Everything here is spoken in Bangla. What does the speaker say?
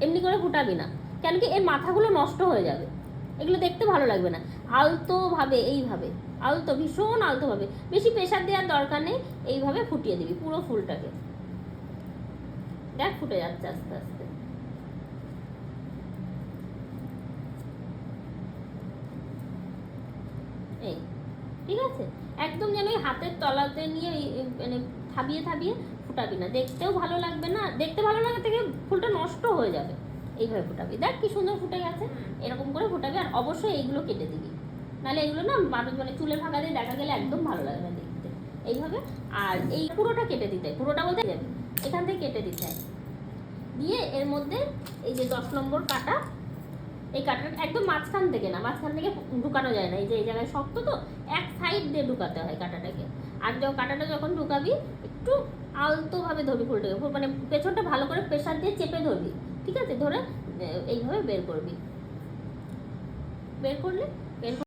এমনি করে ফুটাবি না, কেন কি এর মাথাগুলো নষ্ট হয়ে যাবে, এগুলো দেখতে ভালো লাগবে না। আলতোভাবে, এইভাবে আলতো, ভীষণ আলতোভাবে, বেশি প্রেশার দেওয়ার দরকার নেই, এইভাবে ফুটিয়ে দিবি পুরো ফুলটাকে। দেখ ফুটে যাচ্ছে আস্তে আস্তে। এই ঠিক আছে, একদম যেন ওই হাতের তলাতে নিয়ে মানে থাবিয়ে থাবিয়ে ফুটাবি না, দেখতেও ভালো লাগবে না, দেখতে ভালো লাগে থেকে ফুলটা নষ্ট হয়ে যাবে। এইভাবে ফুটাবি, দেখ কি সুন্দর ফুটে গেছে। এরকম করে ফুটাবি, আর অবশ্যই এইগুলো কেটে দিবি, নাহলে এগুলো না মানুষ মানে চুলের ফাঁকা দিয়ে দেখা গেলে একদম ভালো লাগে না দেখতে। এইভাবে, আর এই পুরোটা কেটে দিতে হয়, পুরোটা বলতে যাবে এখান থেকে কেটে দিতে হয়, দিয়ে এর মধ্যে এই যে 10 নম্বর কাটা, এই কাটাটা একদম মাঝখান থেকে না, মাঝখান থেকে ঢুকানো যায় না, এই যে এই জায়গায় শক্ত তো, এক সাইড দিয়ে ঢুকাতে হয় কাটাটাকে। আর যখন কাটাটা যখন ঢুকাবি একটু আলতোভাবে ধরবি ফুলটাকে, মানে পেছনটা ভালো করে প্রেশার দিয়ে চেপে ধরবি, ঠিক আছে, ধরে এইভাবে বের করবি, বের করলে বের